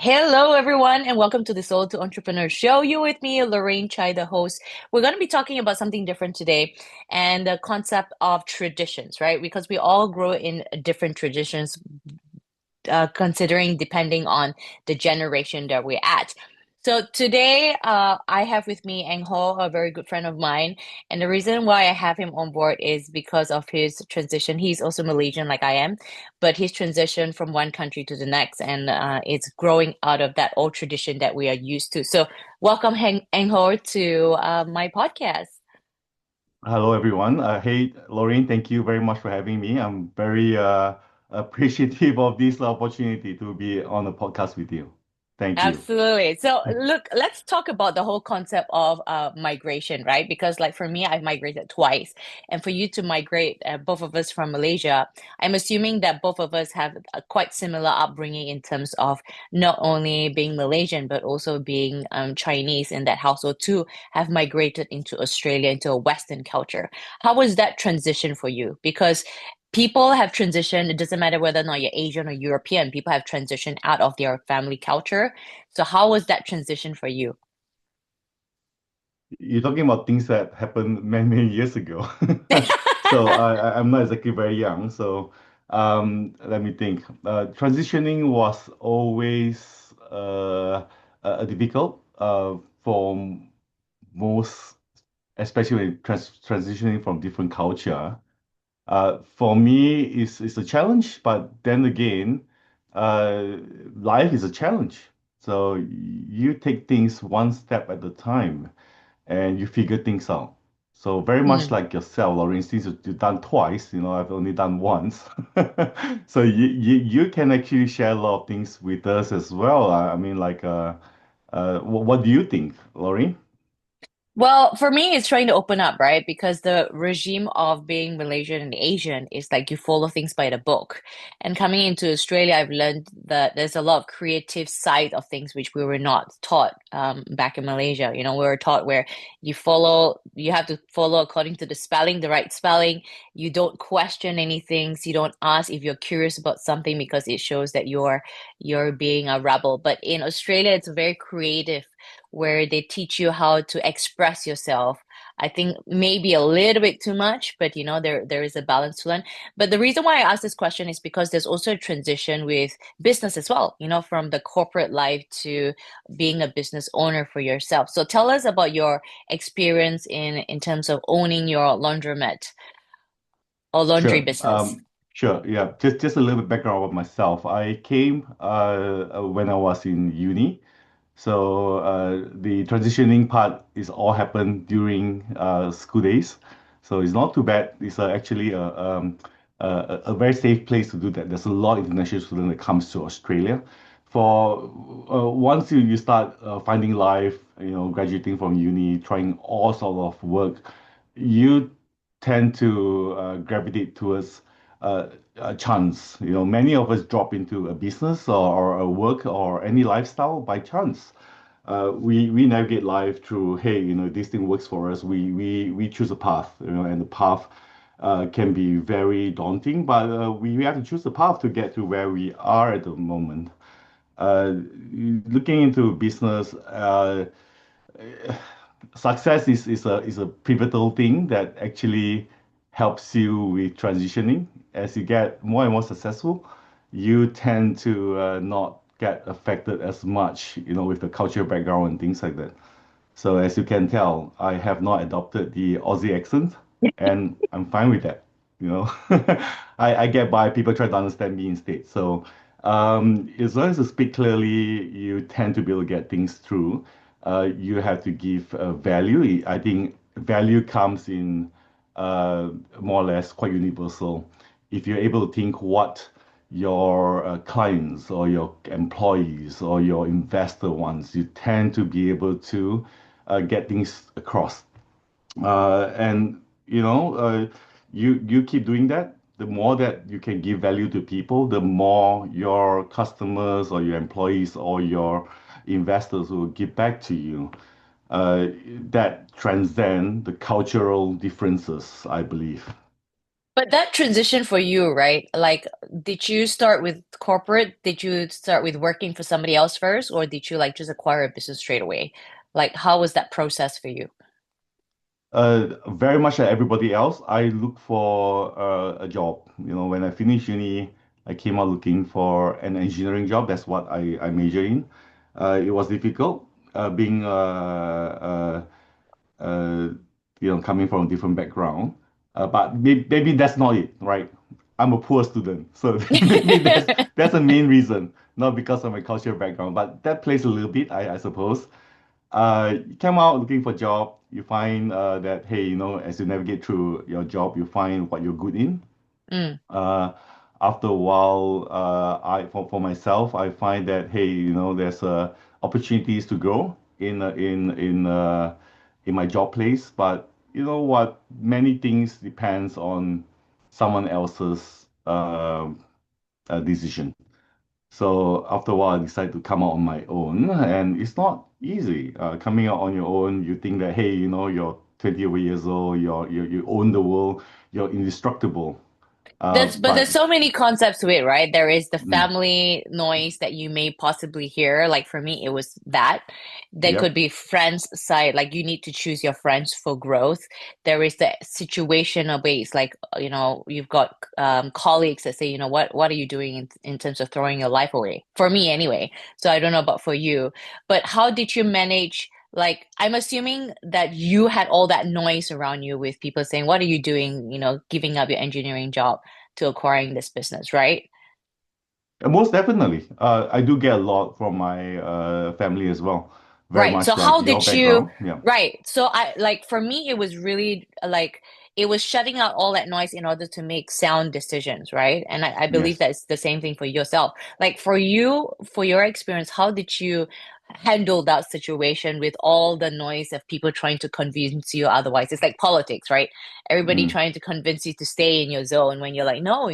Hello, everyone, and welcome to the Soul to Entrepreneur Show. You with me, Lorraine Chai, the host. We're going to be talking about something different today and the concept of traditions, right? Because we all grow in different traditions considering depending on the generation that we're at. So today, I have with me Eng Ho, a very good friend of mine, and the reason why I have him on board is because of his transition. He's also Malaysian, like I am, but his transition from one country to the next, and it's growing out of that old tradition that we are used to. So, welcome, Eng Ho, to my podcast. Hello, everyone. Hey, Lorraine, thank you very much for having me. I'm very appreciative of this opportunity to be on a podcast with you. Thank you. Absolutely. So, look, let's talk about the whole concept of migration, right? Because, like, for me, I've migrated twice. And for you to migrate, both of us from Malaysia, I'm assuming that both of us have a quite similar upbringing in terms of not only being Malaysian, but also being Chinese in that household too, have migrated into Australia, into a Western culture. How was that transition for you? Because people have transitioned. It doesn't matter whether or not you're Asian or European. People have transitioned out of their family culture. So how was that transition for you? You're talking about things that happened many, many years ago. So I'm not exactly very young. So let me think. Transitioning was always difficult for most, especially when transitioning from different culture. For me, it's a challenge, but then again, uh, life is a challenge. So you take things one step at a time and you figure things out. So very much Mm. like yourself, Lauren, since you've done twice, I've only done once. So you can actually share a lot of things with us as well. I mean, like, what do you think, Lauren? Well, for me, it's trying to open up, right? Because the regime of being Malaysian and Asian is like you follow things by the book. And coming into Australia, I've learned that there's a lot of creative side of things which we were not taught back in Malaysia. You know, we were taught where you have to follow according to the spelling, the right spelling. You don't question anything. So you don't ask if you're curious about something because it shows that you're being a rebel. But in Australia, it's very creative where they teach you how to express yourself. I think maybe a little bit too much, but there is a balance to learn. But the reason why I ask this question is because there's also a transition with business as well, from the corporate life to being a business owner for yourself. So tell us about your experience in terms of owning your laundromat or laundry Sure. business. Sure. Yeah. Just a little bit background about myself. I came when I was in uni. So the transitioning part is all happened during school days. So it's not too bad. It's actually a very safe place to do that. There's a lot of international students that comes to Australia. For once you start finding life, graduating from uni, trying all sort of work, you tend to gravitate towards uh, a chance. Many of us drop into a business or a work or any lifestyle by chance. We navigate life through, hey, this thing works for us. We choose a path, and the path can be very daunting, but we have to choose a path to get to where we are at the moment. Uh, Looking into business, success is a pivotal thing that actually helps you with transitioning. As you get more and more successful, you tend to not get affected as much, with the cultural background and things like that. So as you can tell, I have not adopted the Aussie accent, and I'm fine with that. You know, I get by. People try to understand me instead. So as long as you speak clearly, you tend to be able to get things through. You have to give value. I think value comes in more or less quite universal. If you're able to think what your clients or your employees or your investor wants, you tend to be able to get things across. And you keep doing that. The more that you can give value to people, the more your customers or your employees or your investors will give back to you. Uh, that transcend the cultural differences, I believe. But that transition for you, right? Like, did you start with corporate? Did you start with working for somebody else first, or did you like just acquire a business straight away? Like, how was that process for you? Very much like everybody else, I look for a job. You know, when I finished uni, I came out looking for an engineering job. That's what I major in. It was difficult, being uh, coming from a different background. But maybe that's not it, right? I'm a poor student, so maybe that's the main reason, not because of my cultural background, but that plays a little bit, I suppose. You come out looking for a job, you find that, hey, as you navigate through your job, you find what you're good in. Mm. Uh, After a while, for myself, I find that, hey, there's opportunities to grow in my job place. But you know what? Many things depends on someone else's decision. So after a while, I decided to come out on my own, and it's not easy. Coming out on your own, you think that, hey, you're 20 over years old, you own the world, you're indestructible. But there's But so many concepts to it, right? There is the mm, family noise that you may possibly hear. Like for me, it was that. There could yep, be friends side, like you need to choose your friends for growth. There is the situational base, like you've got colleagues that say, what are you doing in terms of throwing your life away? For me, anyway. So I don't know about for you, but how did you manage? Like, I'm assuming that you had all that noise around you with people saying, "What are you doing? Giving up your engineering job to acquiring this business," right? most definitely. I do get a lot from my family as well. Very Right. So much like how your did you, background. Yeah. right. So I like for me it was really like it was shutting out all that noise in order to make sound decisions, right? And I believe Yes. that's the same thing for yourself. Like for you, for your experience, how did you handle that situation with all the noise of people trying to convince you otherwise? It's like politics, right? Everybody Mm. trying to convince you to stay in your zone when you're like, no,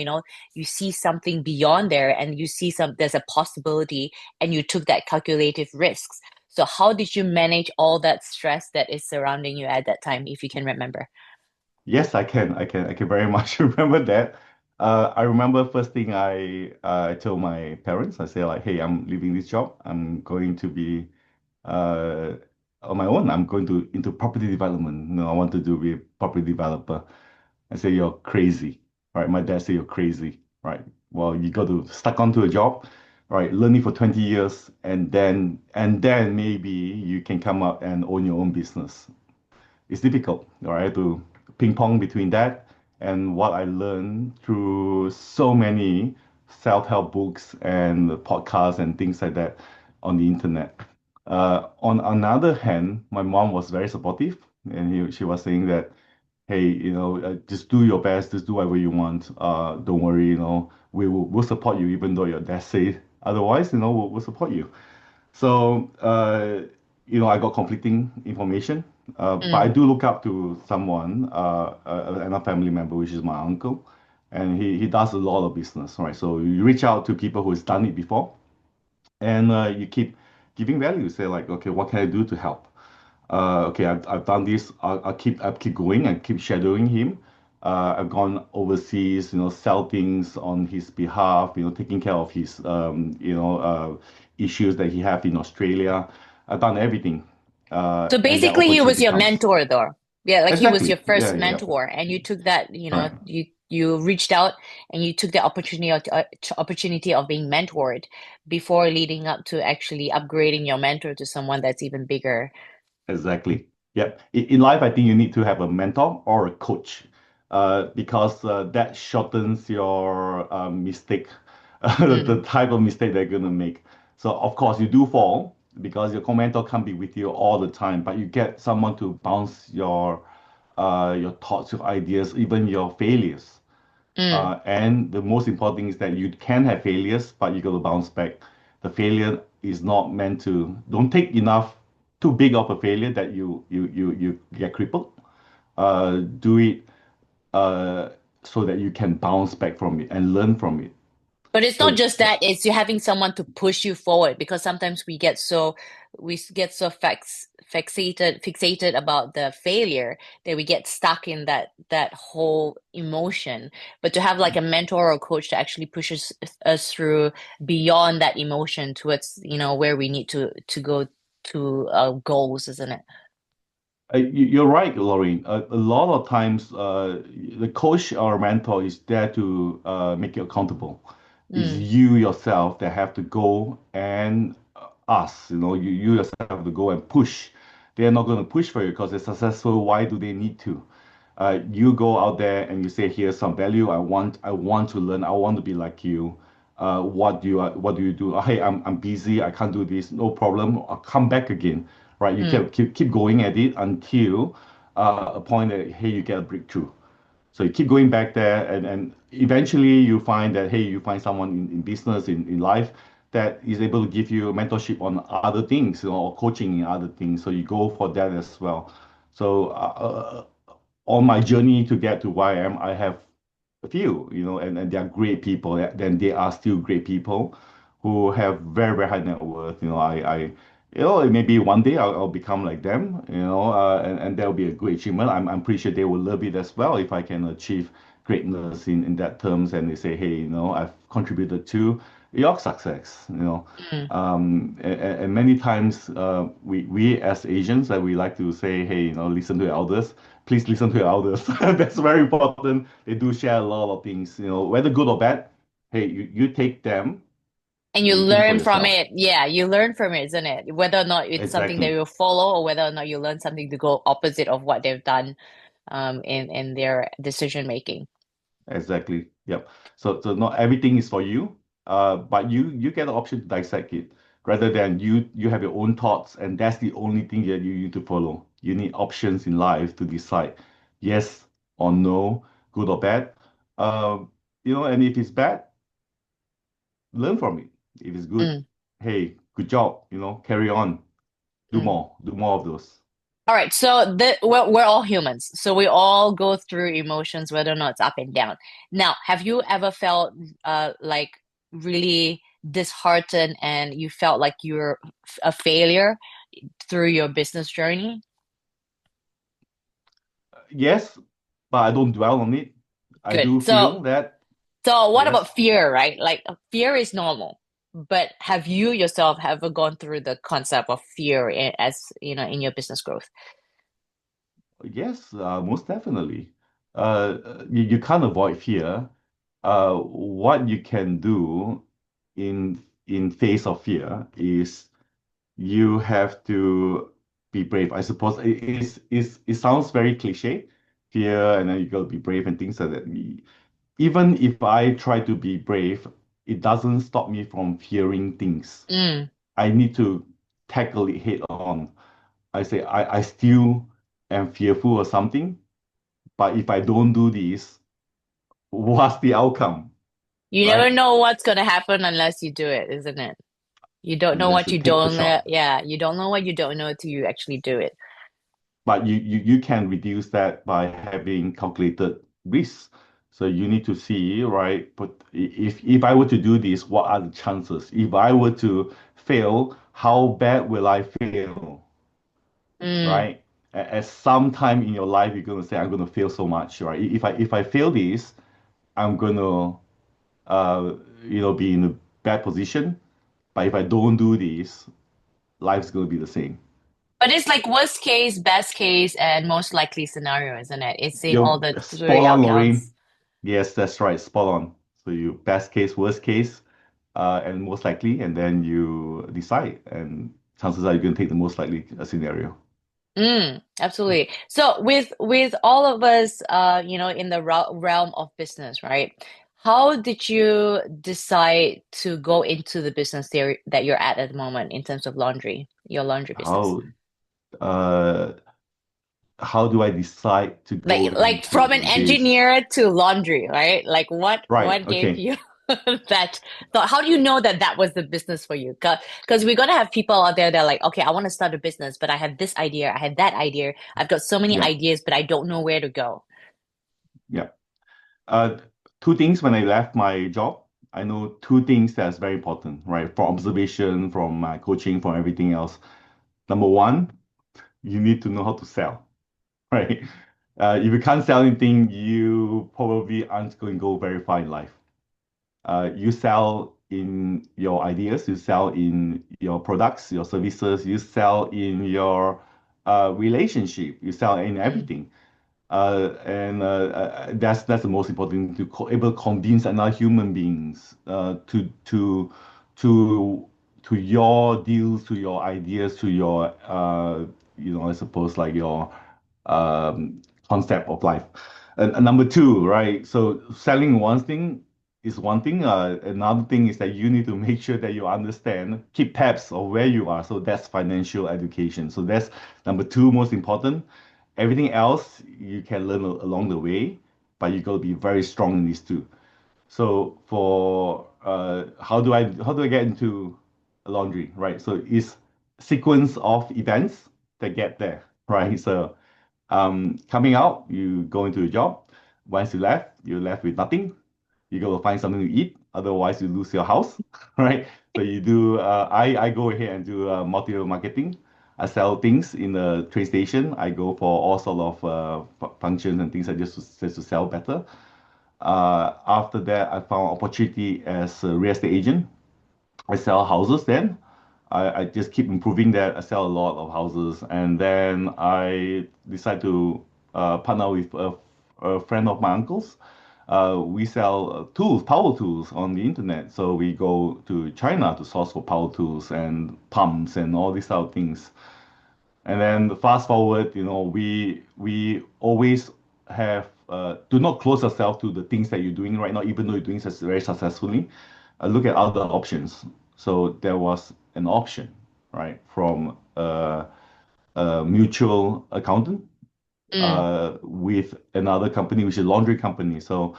you see something beyond there and you see there's a possibility and you took that calculative risks. So how did you manage all that stress that is surrounding you at that time, if you can remember? Yes, I can. I can very much remember that. I remember first thing I told my parents. I say like, hey, I'm leaving this job. I'm going to be uh, on my own. I'm going to into property development. I want to do be a property developer. I say you're crazy, right? My dad say you're crazy, right? Well, you got to stuck onto a job, right? Learn it for 20 years, and then maybe you can come up and own your own business. It's difficult, all right, to ping pong between that and what I learned through so many self-help books and podcasts and things like that on the internet. On another hand, my mom was very supportive, and she was saying that, hey, just do your best, just do whatever you want. Don't worry, we'll support you, even though your dad say otherwise. We'll support you. So, I got conflicting information, but I Mm. do look up to someone, another family member, which is my uncle, and he does a lot of business, right? So you reach out to people who's done it before, and you keep giving value. Say like, okay, what can I do to help? Okay, I've done this. I'll keep going and keep shadowing him. I've gone overseas, sell things on his behalf, taking care of his, issues that he have in Australia. I've done everything, So and that basically, he was opportunity your comes. mentor, though. Yeah, like he was your Exactly. Yeah, first yeah, yeah. mentor, and you took that, Correct. you reached out and you took the opportunity of being mentored before leading up to actually upgrading your mentor to someone that's even bigger. Exactly. Yep. In life, I think you need to have a mentor or a coach, because that shortens your mistake, Mm. the type of mistake they're gonna make. So of course you do fall because your mentor can't be with you all the time, but you get someone to bounce your thoughts, your ideas, even your failures. Mm. And the most important thing is that you can have failures, but you got to bounce back. The failure is not meant to, don't take enough, too big of a failure that you get crippled. Do it uh, so that you can bounce back from it and learn from it. But it's not So just that, it's you having someone to push you forward because sometimes we get so fixated about the failure that we get stuck in that whole emotion. But to have like a mentor or a coach to actually pushes us through beyond that emotion towards, where we need to go to goals, isn't it? You're right, Lorraine. A lot of times, the coach or mentor is there to make you accountable. It's Mm, you yourself that have to go and ask. You yourself have to go and push. They're not going to push for you because they're successful. Why do they need to? You go out there and you say, "Here's some value. I want to learn. I want to be like you. What do you do? Hey, I'm busy. I can't do this. No problem. I'll come back again." Right? You mm, keep going at it until a point that hey, you get a breakthrough. So you keep going back there, and eventually you find that hey, you find someone in business in life that is able to give you mentorship on other things, or coaching in other things. So you go for that as well. So on my journey to get to where I am, I have a few, and they are great people. Then they are still great people who have very, very high net worth. Maybe one day I'll become like them, and that'll be a great achievement. I'm pretty sure they will love it as well if I can achieve greatness in that terms. And they say, hey, I've contributed to your success. mm. And many times, we as Asians, we like to say, hey, listen to your elders. Please listen to your elders. That's very important. They do share a lot of things, whether good or bad. Hey, you take them And you and you take it for learn from yourself. it. Yeah, you learn from it, isn't it? Whether or not it's something that Exactly. you follow or whether or not you learn something to go opposite of what they've done in their decision making. Exactly. Yep. So not everything is for you, but you get the option to dissect it rather than you have your own thoughts, and that's the only thing that you need to follow. You need options in life to decide yes or no, good or bad. And if it's bad, learn from it. If it's good, Mm, hey, good job, carry on, mm. do more of those. All right, so we're all humans, so we all go through emotions, whether or not it's up and down. Now, have you ever felt like really disheartened and you felt like you're a failure through your business journey? Yes, but I don't dwell on it. I Good. do So feel that So what about yes. fear, right? Like fear is normal, but have you yourself ever gone through the concept of fear as in your business growth? Yes, most definitely. You can't avoid fear. What you can do in face of fear is you have to be brave. I suppose it sounds very cliche, fear, and then you gotta be brave and things like that. Even if I try to be brave, it doesn't stop me from fearing things. Mm. I need to tackle it head on. I say I still am fearful of something, but if I don't do this, what's the outcome, You never right? know what's gonna happen unless you do it, isn't it? You don't You know just what to you take the don't know. shot. Yeah, you don't know what you don't know till you actually do it. But you can reduce that by having calculated risks. So you need to see, right? But if I were to do this, what are the chances? If I were to fail, how bad will I fail? Mm. Right? At some time in your life, you're gonna say, I'm gonna fail so much, right? If I fail this, I'm gonna uh be in a bad position. But if I don't do this, life's gonna be the same. But it's like worst case, best case, and most likely scenario, isn't it? It's seeing all You're the spot three on, outcomes. Lorraine. Yes, that's right, spot on. So you best case, worst case, and most likely, and then you decide. And chances are you're gonna take the most likely scenario. Absolutely. So with all of us, in the realm of business, right? How did you decide to go into the business there that you're at the moment in terms of your laundry business? How uh how do I decide to go Like from an into this? engineer to laundry, right? Like what Right, what gave okay. you that thought? How do you know that that was the business for you? Because we're gonna have people out there that are like, okay, I want to start a business, but I have this idea, I had that idea, I've got so many Yeah, ideas, but I don't know where to go. yeah. Uh, two things when I left my job. I know two things that's very important, right? From observation, from my coaching, from everything else. Number one, you need to know how to sell, right? If you can't sell anything, you probably aren't going to go very far in life. You sell in your ideas, you sell in your products, your services, you sell in your relationship, you sell in Mm. everything. That's the most important thing, to able to convince another human beings to to your deals, to your ideas, to your I suppose like your um, concept of life. And number two, right? So selling one thing. Another thing is that you need to make sure that you understand, keep tabs of where you are. So that's financial education. So that's number two, most important. Everything else you can learn along the way, but you got to be very strong in these two. So for how do I get into laundry, right? So it's sequence of events that get there, right? So coming out, you go into a job. Once you left, you're left with nothing. You got to find something to eat. Otherwise, you lose your house, right? So you do. I go ahead and do multi-level marketing. I sell things in the train station. I go for all sort of functions and things like just to sell better. After that, I found opportunity as a real estate agent. I sell houses then. I just keep improving that. I sell a lot of houses. And then I decide to partner with a friend of my uncle's. We sell tools, power tools on the internet. So we go to China to source for power tools and pumps and all these other things. And then fast forward, we always have do not close yourself to the things that you're doing right now, even though you're doing very successfully. Look at other options. So there was an option, right, from a mutual accountant Mm. with another company, which is a laundry company. So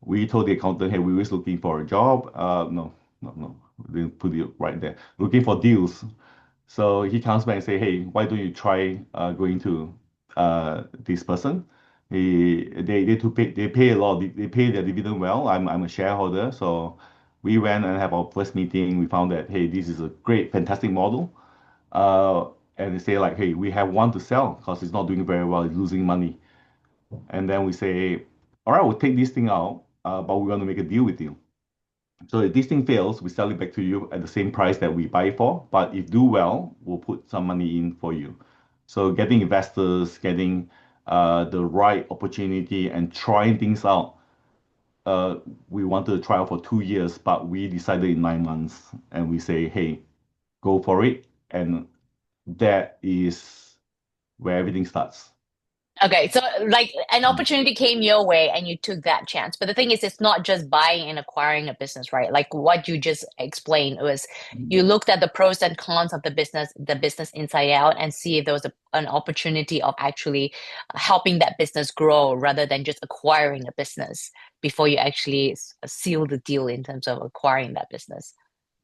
we told the accountant, hey, we was looking for a job. No, no, no, we didn't put it right there. Looking for deals. So he comes back and say, "Hey, why don't you try going to this person? They pay a lot. They pay their dividend well. I'm a shareholder, so we went and have our first meeting. We found that hey, this is a great, fantastic model. Uh, and they say like, hey, we have one to sell because it's not doing very well. It's losing money. And then we say, all right, we'll take this thing out, but we want to make a deal with you. So if this thing fails, we sell it back to you at the same price that we buy it for. But if do well, we'll put some money in for you. So getting investors, getting the right opportunity and trying things out. Uh, we wanted to try out for 2 years, but we decided in 9 months, and we say, hey, go for it. And that is where everything starts. Okay, so like an opportunity came your way and you took that chance. But the thing is, it's not just buying and acquiring a business, right? Like what you just explained was you looked at the pros and cons of the business inside out, and see if there was an opportunity of actually helping that business grow rather than just acquiring a business before you actually seal the deal in terms of acquiring that business.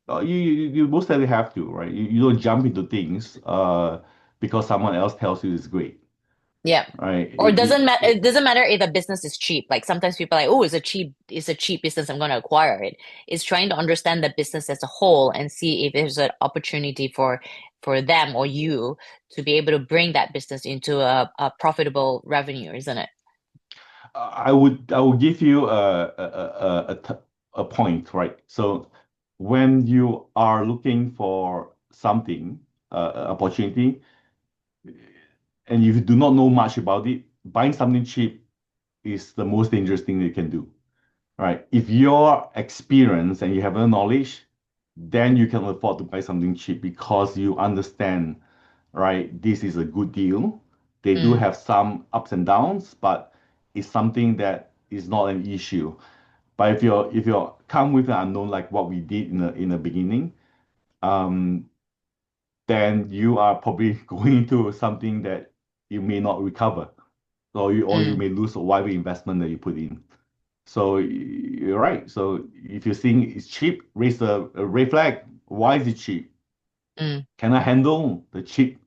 You most likely have to, right? You don't jump into things because someone else tells you it's great, Yeah. right? Or it doesn't matter if the business is cheap. Like sometimes people are like, oh, it's a cheap business, I'm gonna acquire it. It's trying to understand the business as a whole and see if there's an opportunity for them or you to be able to bring that business into a profitable revenue, isn't it? I would give you a point, right? So when you are looking for something, opportunity, and you do not know much about it, buying something cheap is the most dangerous thing you can do, right? If you're experienced and you have the knowledge, then you can afford to buy something cheap because you understand, right? This is a good deal. They do Mm, have some ups and downs, but it's something that is not an issue. But if you're come with an unknown like what we did in the beginning, um, then you are probably going into something that you may not recover, or you mm, may lose whatever investment that you put in. So you're right. So if you're seeing it's cheap, raise a red flag. Why is it cheap? mm. Can I handle the cheap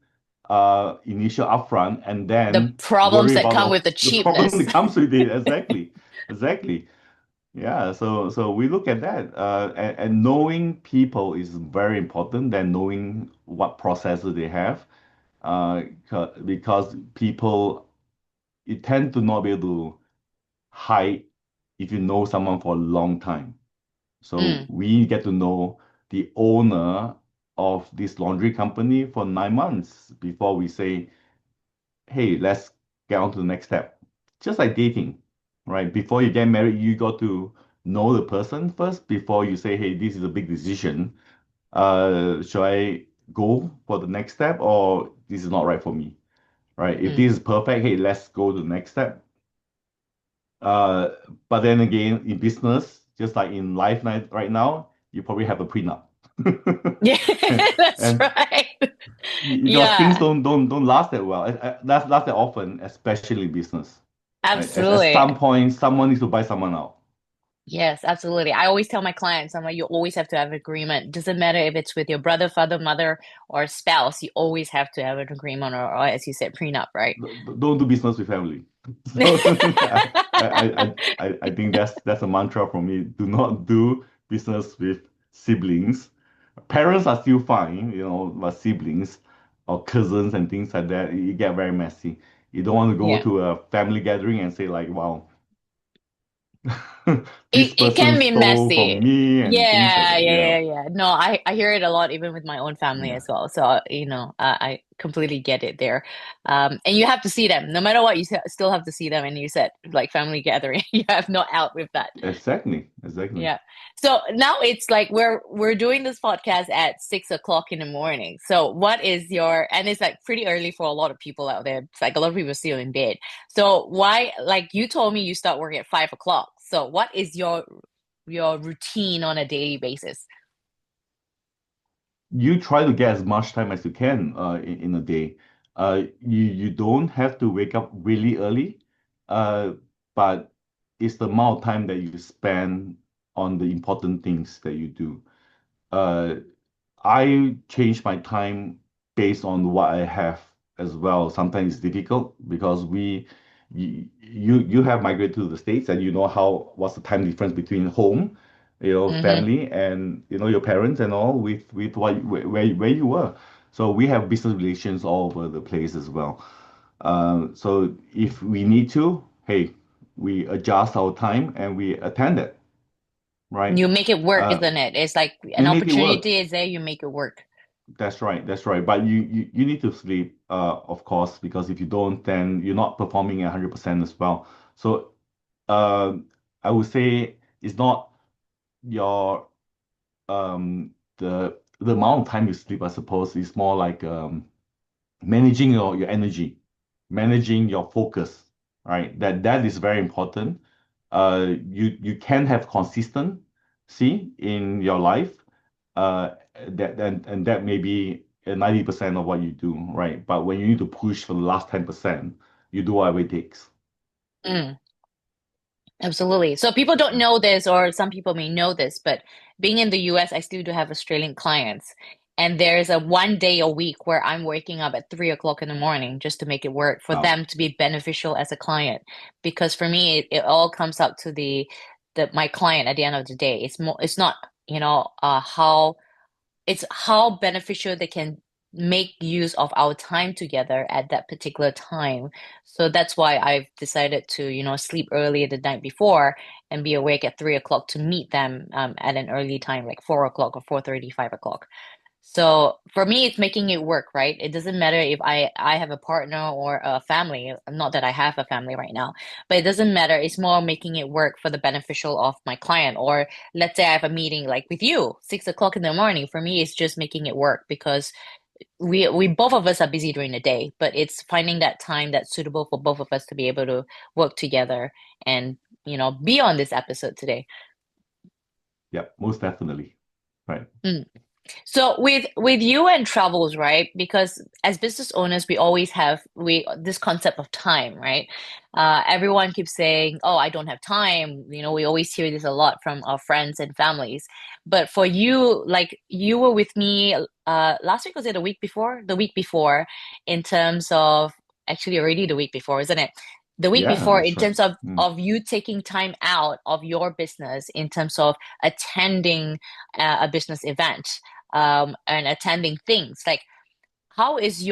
initial upfront and The then problems worry that about come with the the problem cheapness. that comes with it? Exactly. Exactly. Yeah, so we look at that, and knowing people is very important than knowing what processes they have. because people you tend to not be able to hide if you know someone for a long time. So Mm, we get to know the owner of this laundry company for 9 months before we say, hey, let's get on to the next step. Just like dating, right? Before you get married, you got to know the person first before you say, hey, this is a big decision. Should I go for the next step or this is not right for me, right? If mm. this is perfect, hey, let's go to the next step. Uh, but then again, in business, just like in life right now, you probably have a prenup. Yeah, that's And right. because things Yeah, don't last that well. That's last that often, especially in business. Right? At absolutely. some point, someone needs to buy someone out. Yes, absolutely. I always tell my clients, I'm like, you always have to have an agreement. Doesn't matter if it's with your brother, father, mother, or spouse, you always have to have an agreement or as you said, prenup, right? Don't do business with family. So I think that's a mantra for me. Do not do business with siblings. Parents are still fine, but siblings or cousins and things like that, it get very messy. You don't want to go Yeah. to a family gathering and say like, wow, this It person can be stole from messy. me and things like Yeah, that. yeah, Yeah, yeah, yeah. No, I hear it a lot even with my own family yeah. as well. So, I completely get it there. And you have to see them. No matter what, still have to see them. And you said like family gathering, you have no out with that. Exactly, exactly. Yeah. So now it's like we're doing this podcast at 6 o'clock in the morning. So what is your and it's like pretty early for a lot of people out there. It's like a lot of people are still in bed. So why like you told me you start working at 5 o'clock. So what is your routine on a daily basis? You try to get as much time as you can in a day. You don't have to wake up really early, uh, but it's the amount of time that you spend on the important things that you do. Uh, I change my time based on what I have as well. Sometimes it's difficult because you have migrated to the States and you know how what's the time difference between home, Mm-hmm. family and your parents and all with where you were. So we have business relations all over the place as well. So if we need to, hey, we adjust our time and we attend it, right? You make it work, Uh, isn't it? It's like an we make it work. opportunity is there, you make it work. That's right. That's right. But you need to sleep, of course, because if you don't, then you're not performing 100% as well. So, uh, I would say it's not your the amount of time you sleep, I suppose, is more like managing your energy, managing your focus, right? That is very important. You can have consistency in your life, that and that may be 90% of what you do, right? But when you need to push for the last 10%, you do whatever it takes. Mm. Absolutely. So people don't know this, or some people may know this, but being in the US, I still do have Australian clients. And there's a 1 day a week where I'm waking up at 3 o'clock in the morning just to make it work for Wow. them to be beneficial as a client. Because for me, it all comes up to the my client at the end of the day. It's not, it's how beneficial they can make use of our time together at that particular time. So that's why I've decided to, sleep early the night before and be awake at 3 o'clock to meet them at an early time, like 4 o'clock or 4:30, 5 o'clock. So for me, it's making it work, right? It doesn't matter if I have a partner or a family. Not that I have a family right now, but it doesn't matter. It's more making it work for the beneficial of my client. Or let's say I have a meeting like with you, 6 o'clock in the morning. For me, it's just making it work because we both of us are busy during the day, but it's finding that time that's suitable for both of us to be able to work together and, be on this episode today. Yeah, most definitely. Right. Mm. So with you and travels, right? Because as business owners, we always have we this concept of time, right? Everyone keeps saying, "Oh, I don't have time." We always hear this a lot from our friends and families. But for you, like you were with me last week, was it the week before? The week before, in terms of actually already the week before, isn't it? The week Yeah, before, that's in right. terms of Mm. of you taking time out of your business, in terms of attending a business event and attending things. Like, what is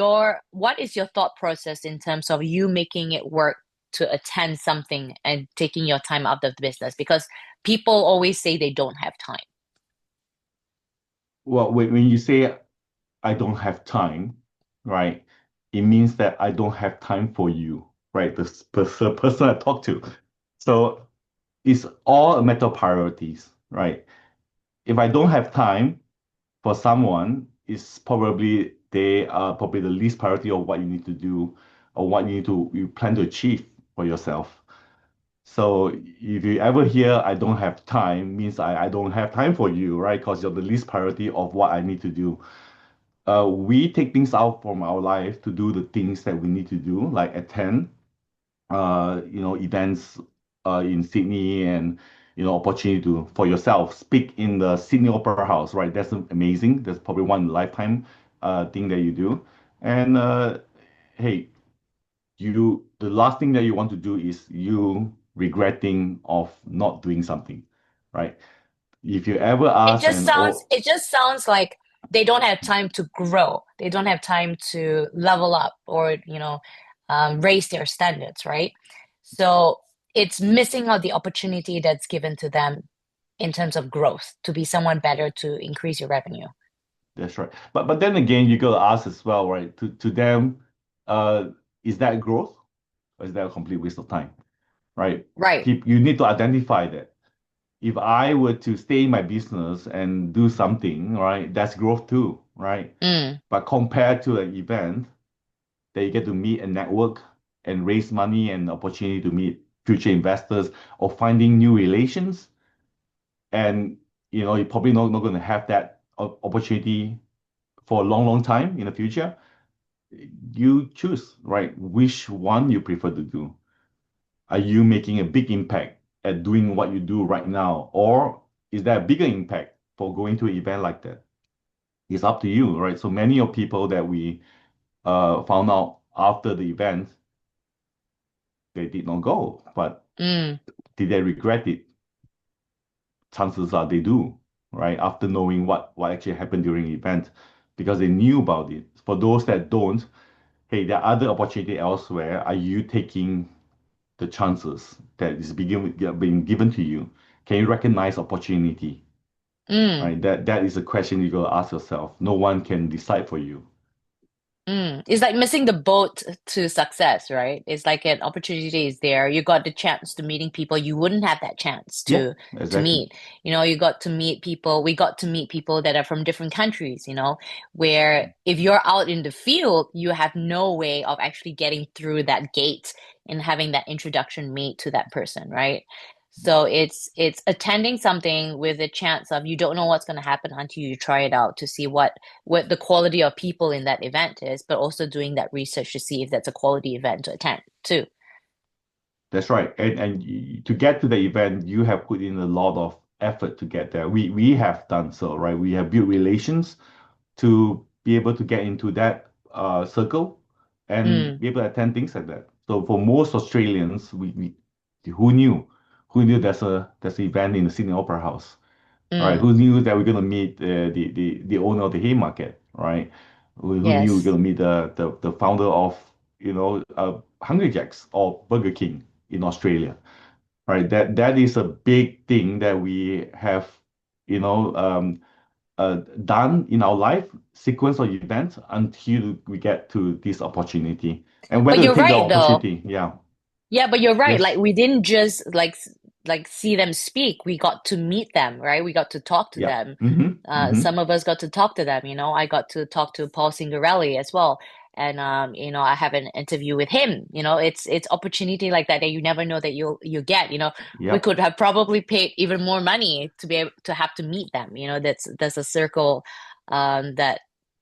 your thought process in terms of you making it work to attend something and taking your time out of the business? Because people always say they don't have time. Well, when you say I don't have time, right, it means that I don't have time for you, right? The person I talk to. So it's all a matter of priorities, right? If I don't have time for someone, it's probably they are probably the least priority of what you need to do or what you plan to achieve for yourself. So if you ever hear I don't have time, means I don't have time for you, right? Because you're the least priority of what I need to do. We take things out from our life to do the things that we need to do, like attend, events in Sydney and opportunity to for yourself speak in the Sydney Opera House, right? That's amazing. That's probably one lifetime thing that you do. And hey, the last thing that you want to do is you regretting of not doing something, right? If you ever ask and oh, It just sounds like they don't have time to grow. They don't have time to level up or, raise their standards, right? So it's missing out the opportunity that's given to them in terms of growth to be someone better to increase your revenue. that's right. But then again, you gotta ask as well, right? To them, uh, is that growth or is that a complete waste of time, right? Right. You need to identify that. If I were to stay in my business and do something, right, that's growth too, right? Mm, But compared to an event that you get to meet and network and raise money and opportunity to meet future investors or finding new relations, and you're probably not going to have that opportunity for a long, long time in the future. You choose, right? Which one you prefer to do. Are you making a big impact at doing what you do right now? Or is there a bigger impact for going to an event like that? It's up to you, right? So many of people that we found out after the event, they did not go. But mm, did they regret it? Chances are they do, right? After knowing what actually happened during the event, because they knew about it. For those that don't, hey, there are other opportunity elsewhere. Are you taking the chances that is being given to you? Can you recognize opportunity? mm. Right? That is a question you gotta ask yourself. No one can decide for you. Mm. It's like missing the boat to success, right? It's like an opportunity is there. You got the chance to meeting people you wouldn't have that chance Yeah, to exactly. meet. You got to meet people. We got to meet people that are from different countries, where if you're out in the field, you have no way of actually getting through that gate and having that introduction made to that person, right? So it's attending something with a chance of you don't know what's going to happen until you try it out to see what the quality of people in that event is, but also doing that research to see if that's a quality event to attend too. That's right. To get to the event, you have put in a lot of effort to get there. We have done so, right? We have built relations to be able to get into that circle and Mm, be able to attend things like that. So for most Australians, we who knew who knew there's an event in the Sydney Opera House, right? mm, Who knew that we're gonna meet the owner of the Haymarket, right? Who knew we're yes. gonna meet the founder of Hungry Jack's or Burger King in Australia, right? That is a big thing that we have, you know, um, done in our life sequence of events until we get to this opportunity. And But whether to you're take the right though. opportunity, yeah, Yeah, but you're right. Like yes, we didn't just like see them speak. We got to meet them, right? We got to talk to yeah, them. mm-hmm. Some of us got to talk to them. I got to talk to Paul Signorelli as well. And I have an interview with him. It's opportunity like that that you never know that you get. We Yep. could have probably paid even more money to be able to have to meet them. That's a circle that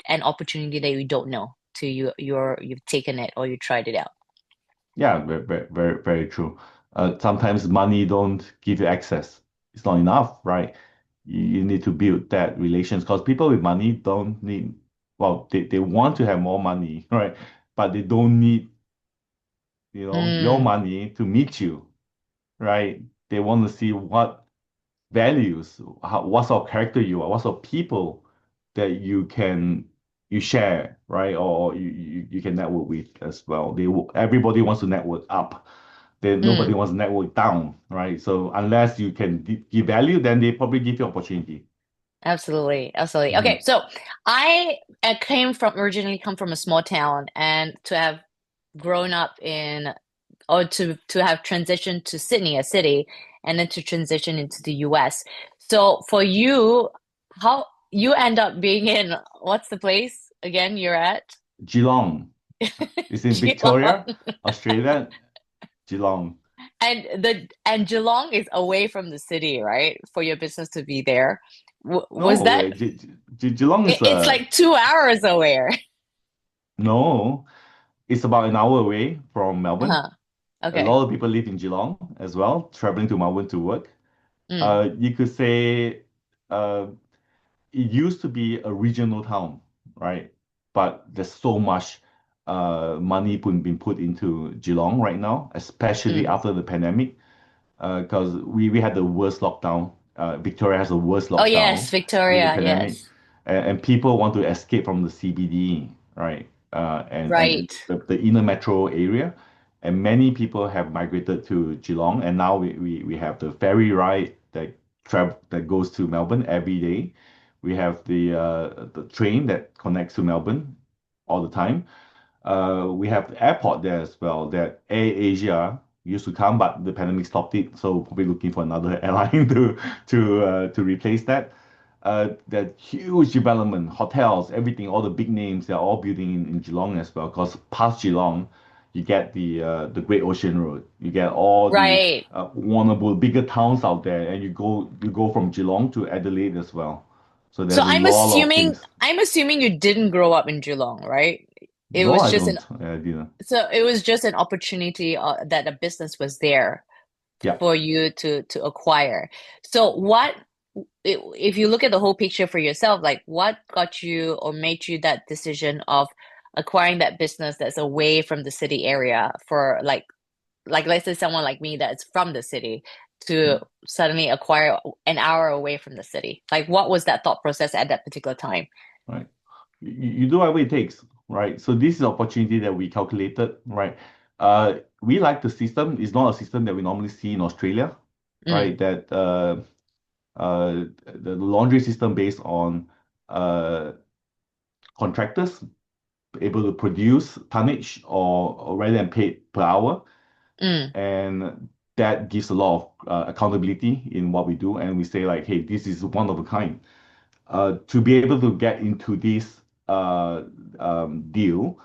an opportunity that you don't know till you've taken it or you tried it out. Yeah, very, very, very, very true. Sometimes money don't give you access. It's not enough, right? You need to build that relations because people with money don't need, well, they want to have more money, right? But they don't need, your Mm, money to meet you, right? They want to see what values, what sort of character you are, what sort of people that you can, you share, right? Or you can network with as well. Everybody wants to network up. Then nobody Mm. wants to network down, right? So unless you can give value, then they probably give you opportunity. Absolutely, absolutely. Okay, Mhm. so I came from originally come from a small town, and to have grown up in or to have transitioned to Sydney, a city, and then to transition into the US. So for you, how you end up being in what's the place again you're at? Geelong is in Victoria, Geelong. Australia. Geelong. And Geelong is away from the city, right? For your business to be there. W was No, that Geelong is it's like 2 hours away. no, it's about an hour away from Melbourne. Uh-huh. A Okay. lot of people live in Geelong as well, traveling to Melbourne to work. Mm, You could say uh, it used to be a regional town, right? But there's so much money being put into Geelong right now, especially mm. after the pandemic, because we had the worst lockdown. Victoria has the worst Oh lockdown yes, during the Victoria, pandemic, yes. and people want to escape from the CBD, right? And Right. the inner metro area, and many people have migrated to Geelong, and now we have the ferry ride that goes to Melbourne every day. We have the train that connects to Melbourne all the time. We have the airport there as well that Air Asia used to come, but the pandemic stopped it. So probably looking for another airline to replace that. That huge development, hotels, everything, all the big names, they're all building in Geelong as well. Because past Geelong, you get the Great Ocean Road, you get all the Right. one of the bigger towns out there, and you go from Geelong to Adelaide as well. So So there's a lot of things. I'm assuming you didn't grow up in Geelong, right? It No, was I just an don't. I didn't. so it was just an opportunity that a business was there Yeah. for you to acquire. So if you look at the whole picture for yourself, like what got you or made you that decision of acquiring that business that's away from the city area for like let's say someone like me that's from the city to suddenly acquire an hour away from the city. Like what was that thought process at that particular time? Right. You do whatever it takes, right? So this is an opportunity that we calculated, right? We like the system. It's not a system that we normally see in Australia, Mm, right? That the laundry system based on uh, contractors able to produce tonnage or rather than paid per hour, mm, and that gives a lot of accountability in what we do. And we say like, hey, this is one of a kind. To be able to get into this deal,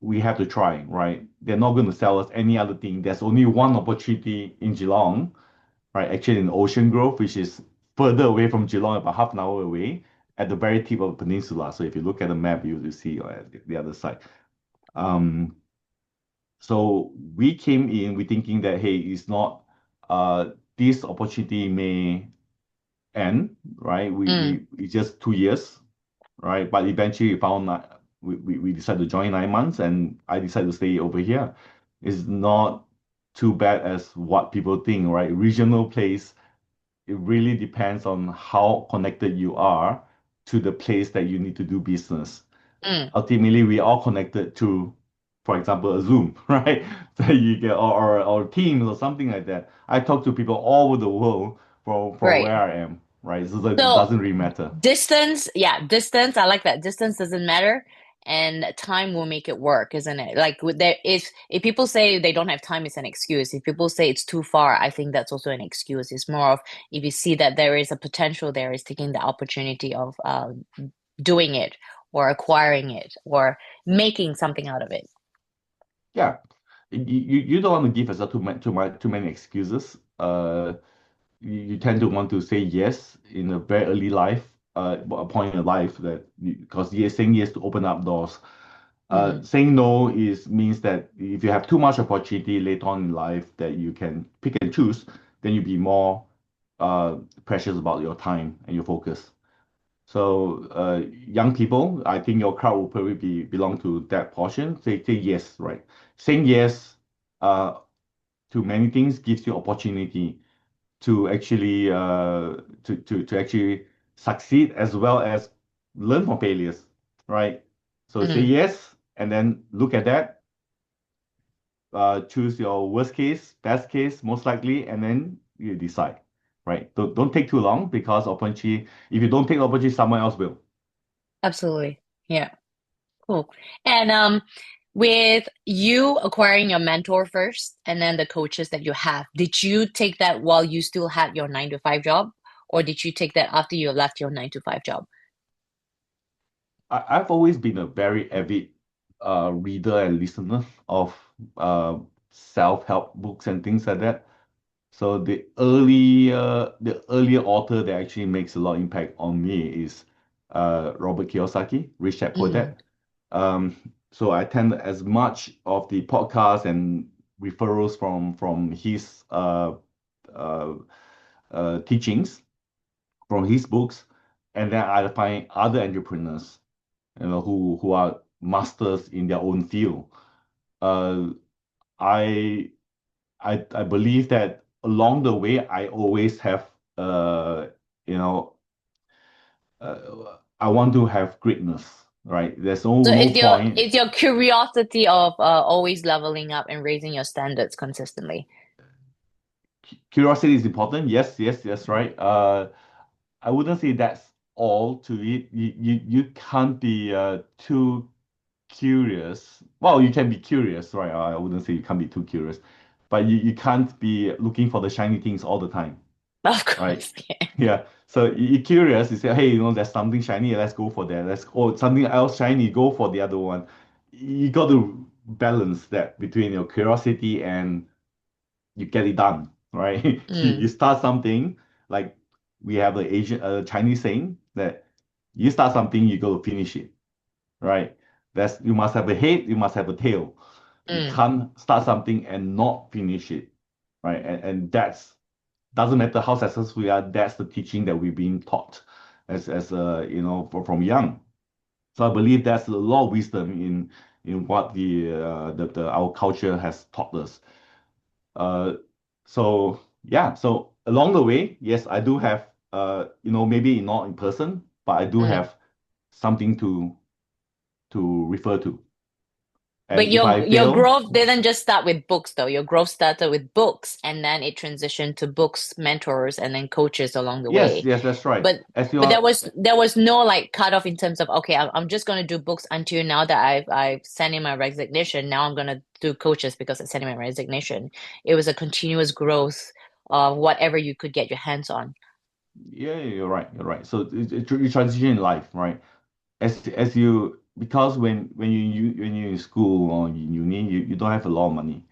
we have to try, right? They're not going to sell us any other thing. There's only one opportunity in Geelong, right? Actually, in Ocean Grove, which is further away from Geelong, about half an hour away, at the very tip of the peninsula. So if you look at the map, you see at the other side. Um, so we came in, we thinking that hey, it's not this opportunity may end, right? mm, It's just 2 years, right? But eventually we found that we decided to join 9 months and I decided to stay over here. It's not too bad as what people think, right? Regional place, it really depends on how connected you are to the place that you need to do business. mm. Ultimately, we all connected to, for example, a Zoom, right? So you get or Teams or something like that. I talk to people all over the world from where Right. I am, right? So that it So doesn't really matter. distance, yeah, distance, I like that. Distance doesn't matter and time will make it work, isn't it? Like with there is if people say they don't have time, it's an excuse. If people say it's too far, I think that's also an excuse. It's more of if you see that there is a potential there, is taking the opportunity of doing it or acquiring it or making something out of it. Yeah, you don't want to give yourself too many excuses. You tend to want to say yes in a very early life, a point in your life that because yes, saying yes to open up doors. Mm, Saying no is means that if you have too much opportunity later on in life that you can pick and choose, then you be more precious about your time and your focus. So young people, I think your crowd will probably belong to that portion. Say yes, right? Saying yes uh, to many things gives you opportunity to actually to actually succeed as well as learn from failures. right? So say Mm, yes, and then look at that, choose your worst case, best case, most likely, and then you decide, right? Don't take too long because opportunity, if you don't take the opportunity, someone else will. absolutely. Yeah. Cool. And with you acquiring your mentor first and then the coaches that you have, did you take that while you still had your 9 to 5 job, or did you take that after you left your 9 to 5 job? I've always been a very avid reader and listener of uh, self-help books and things like that. So the earlier author that actually makes a lot of impact on me is Robert Kiyosaki, Rich Dad Poor Mm, Dad. So I attend as much of the podcast and referrals from his uh, teachings from his books, and then I find other entrepreneurs, who are masters in their own field. Uh, I I believe that along the way, I always have you know I want to have greatness, right? There's so no point. it's your curiosity of always leveling up and raising your standards consistently. Curiosity is important. Yes, yes, yes, right. I wouldn't say that's all to it. You can't be too curious. Well, you can be curious, right? I wouldn't say you can't be too curious, but you can't be looking for the shiny things all the time, Of right? course, yeah. Yeah. So you're curious, you say, hey, there's something shiny, let's go for that. Something else shiny, go for the other one. You got to balance that between your curiosity and you get it done, right? You Mm, start something like we have the Asian Chinese saying that you start something, you go to finish it, right? That's you must have a head, you must have a tail. You mm, can't start something and not finish it, right? And that's doesn't matter how successful we are. That's the teaching that we're being taught from young. So I believe that's a lot of wisdom in what the our culture has taught us. Uh, so yeah, so along the way, yes, I do have maybe not in person, but I do mm. have something to refer to. But And if I your fail, growth didn't just start with books though. Your growth started with books and then it transitioned to books, mentors, and then coaches along the yes, way. yes, that's right. But As but your there was no like cutoff in terms of okay, I'm just gonna do books until now that I've sent in my resignation. Now I'm gonna do coaches because I sent in my resignation. It was a continuous growth of whatever you could get your hands on. Yeah, you're right, you're right. So you transition in life, right? As you because when you're in school or in uni, you don't have a lot of money,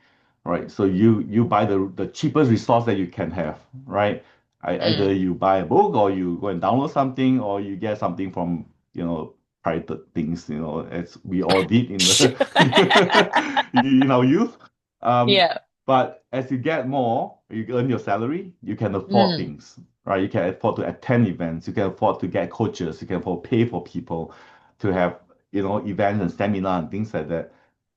right? So you buy the cheapest resource that you can have, right? Either Mm. you buy a book or you go and download something or you get something from private things, as we all did in our youth. Um, Yeah. but as you get more, you earn your salary, you can afford Mm. things, right? You can afford to attend events, you can afford to get coaches, you can afford to pay for people to have events and seminar and things like that.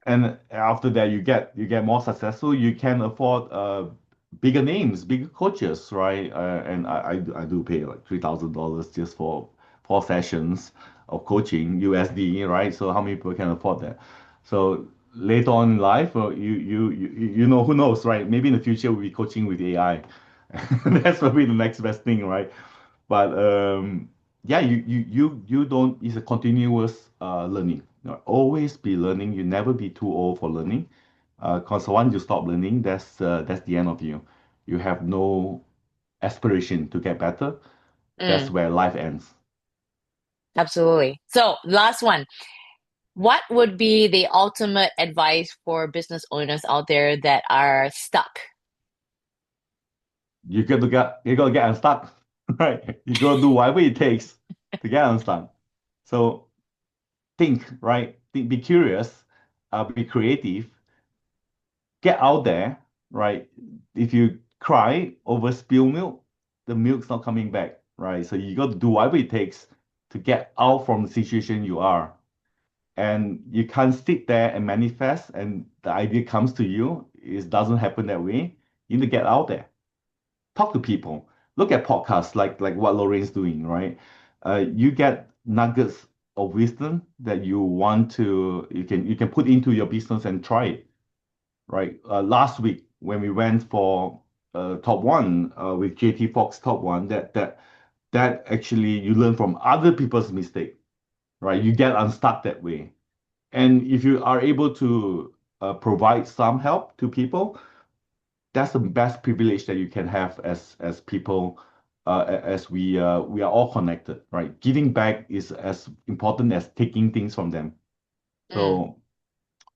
And after that, you get more successful. You can afford bigger names, bigger coaches, right? And I do pay like $3,000 just for 4 sessions of coaching USD, right? So how many people can afford that? So later on in life, who knows, right? Maybe in the future we'll be coaching with AI. That's probably the next best thing, right? But yeah, you don't. It's a continuous learning. Always be learning. You never be too old for learning. Because once you stop learning, that's the end of you. You have no aspiration to get better. That's Mm. where life ends. Absolutely. So last one. What would be the ultimate advice for business owners out there that are stuck? You gotta get unstuck, right? You gotta do whatever it takes to get unstuck. So think, right? Think, be curious, be creative, get out there, right? If you cry over spilled milk, the milk's not coming back, right? So you got to do whatever it takes to get out from the situation you are. And you can't sit there and manifest and the idea comes to you. It doesn't happen that way. You need to get out there. Talk to people. Look at podcasts like what Lorraine's doing, right? You get nuggets of wisdom that you want to you can put into your business and try it, right? Last week when we went for top one with JT Fox top one, that actually you learn from other people's mistake, right? You get unstuck that way. And if you are able to provide some help to people, that's the best privilege that you can have as people, as we are all connected, right? Giving back is as important as taking things from them. Mm. So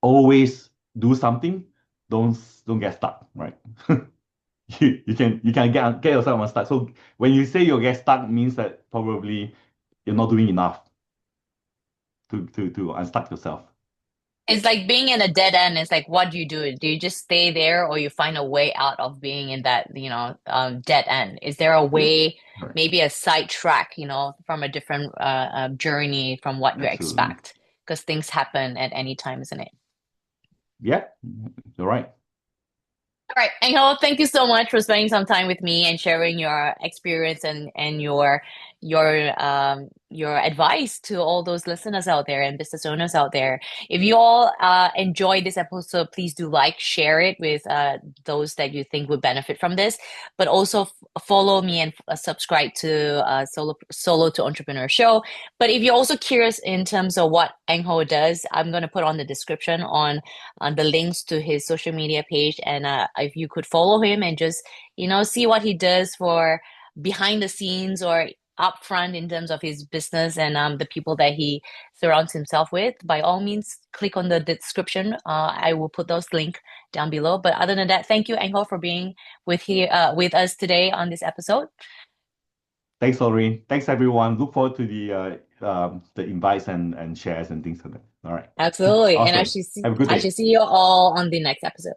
always do something. Don't don't get stuck, right? You can get yourself unstuck. So when you say you get stuck, means that probably you're not doing enough to unstuck yourself. It's like being in a dead end. It's like, what do you do? Do you just stay there or you find a way out of being in that, dead end? Is there a way, Right. maybe a side track, from a different journey from what you Absolutely. expect? Because things happen at any time, isn't it? Yeah, you're right. All right, Eng Ho, thank you so much for spending some time with me and sharing your experience and your advice to all those listeners out there and business owners out there. If you all enjoyed this episode, please do like, share it with those that you think would benefit from this. But also follow me and subscribe to Solo to Entrepreneur Show. But if you're also curious in terms of what Eng Ho does, I'm going to put on the description on the links to his social media page. And if you could follow him and just, see what he does for behind the scenes or upfront in terms of his business and the people that he surrounds himself with, by all means, click on the description. I will put those links down below. But other than that, thank you, Angel, for being with us today on this episode. Thanks, Lorraine. Thanks, everyone. Look forward to the invites and shares and things like that. All right. Absolutely. And Awesome. Have a good I day. should see you all on the next episode.